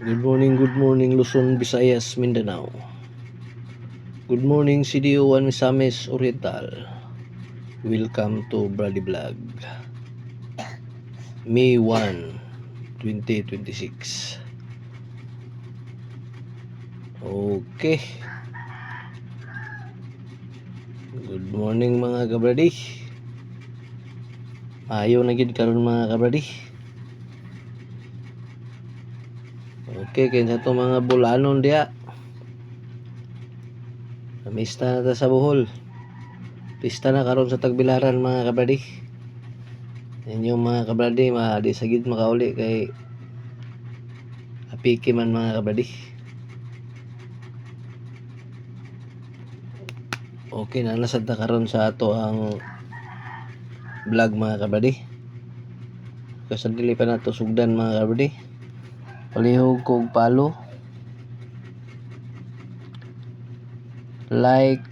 Good morning Luzon, Visayas, Mindanao. Good morning CDO1 Misamis Oriental. Welcome to Brady Vlog. May 1, 2026. Okay. Good morning mga kabradi. Ayaw na gid karon mga kabradi. Okay, kaya sa itong mga bulanon diya. Namista na ta sa Bohol. Pista na karon sa Tagbilaran mga kabradi. Inyong mga kabradi, di sagid makauli kay apiki man mga kabradi. Okay na nasad na karon sa ato ang vlog mga kabradi. Kasi dili pa nato sugdan mga kabradi. Palihog kog palo, like,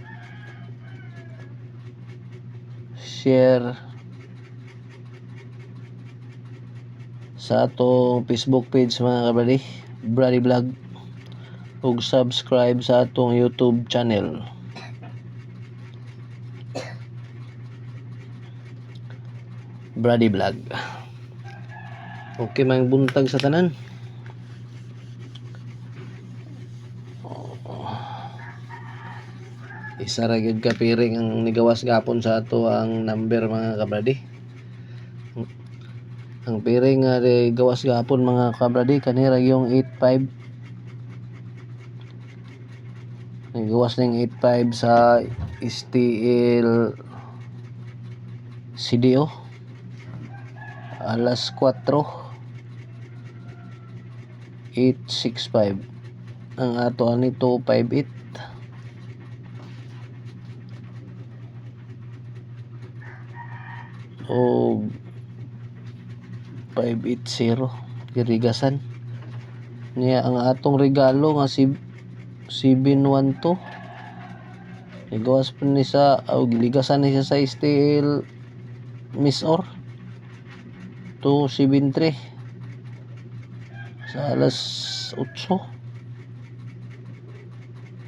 share sa atong Facebook page mga kabradi, Brady Vlog, ug subscribe sa atong YouTube channel. Brady Vlog. Okay, may buntag sa tanan. Isa ra gyud ka piring ang nigawas gapon sa ato ang number mga kabradi. Ang piring nga gawas gapon mga kabradi kanira yung 85. Nagawas ning 85 sa STL CDO alas 4:865. Ang ato ani 258. O 580 irigasan niya ang atong regalo nga si 712 igawas pa ni sa giligasan ni sa STL Miss Or 273 sa alas 8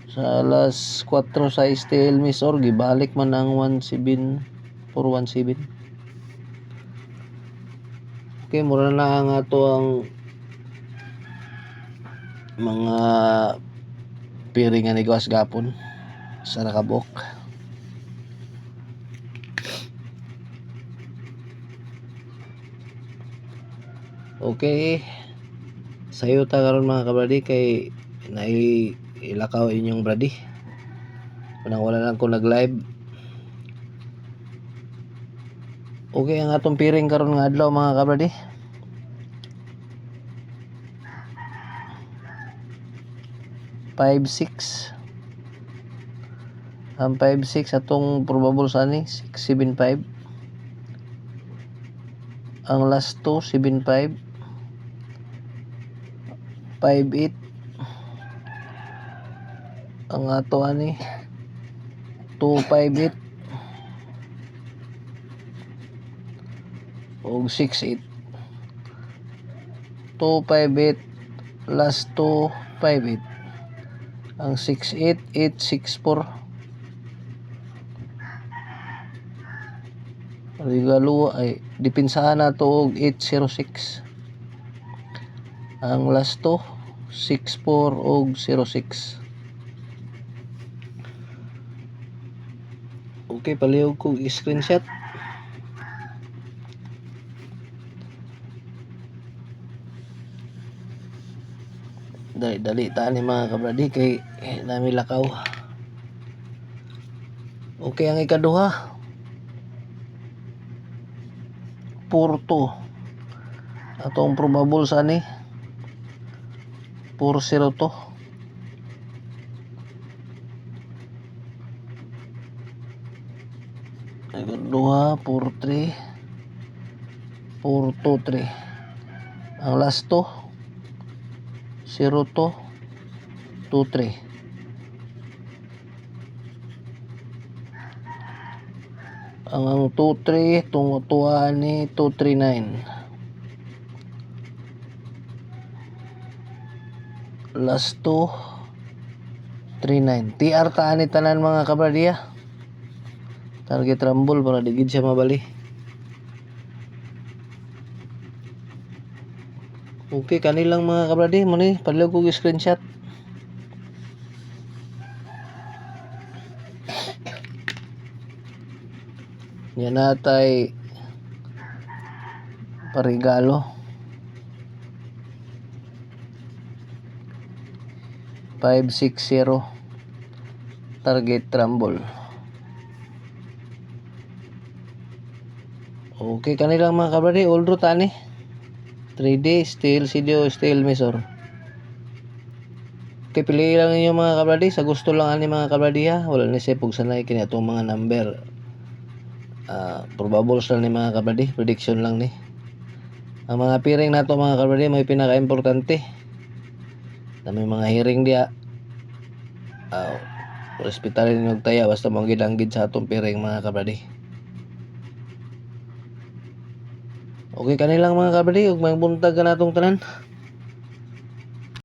sa alas 4 sa STL Miss Or gibalik man ang 17417. Okay, mura na ang ato ang mga piring nga nigawas gapon sa nakabok. Okay, sayo ta karon mga kabradi kay ilakaw inyong brady. Kunang wala lang ko nag live. Okay, ang atong piring karon nga adlaw mga kabradi, ang 5-6 atong probable sa ni 6-7-5. Ang last 2 7-5, 5-8. Ang ato ani 2-5-8 og 6-8. 2-5-8 last 2-5-8. Ang 6-8 8-6-4. Regalo ay dipinsahan nato og 8-0-6. Ang last 2 6-4 og 0-6. Okay, palihog kog screenshot. Dali taan ni mga kabradi kay nami lakaw. Okay, ang ikaduha Porto atong probable sa ni 4-0 to. Ikaduha 4-3 4-2-3. Ang last to 0-2 2-3. Ang 2-3 tungutuan ni 2-3-9. last 2 39 TR taan ni tanan mga kabradiya. Target rumble para digid siya mabali. Okay, kanilang mga kabradi mo ni padlog ko screenshot. Yan natay parigalo 560 target rumble. Okay, kanilang mga kabradi all draw tani 3D steel CDO steel mesor. Okay, pili lang ninyo mga kabradi sa gusto lang ani mga kabradi ha. Wala ni sepog sanay kini atong mga number. Probables lang ni mga kabradi, prediction lang ni. Ang mga piring nato mga kabradi may pinaka-importante. Na may mga hearing dia. Respetalin yung taya basta mong gidanggid sa atong piring mga kabradi. Okay, kanilang mga kabradi ug magbuntag ka natong tanan.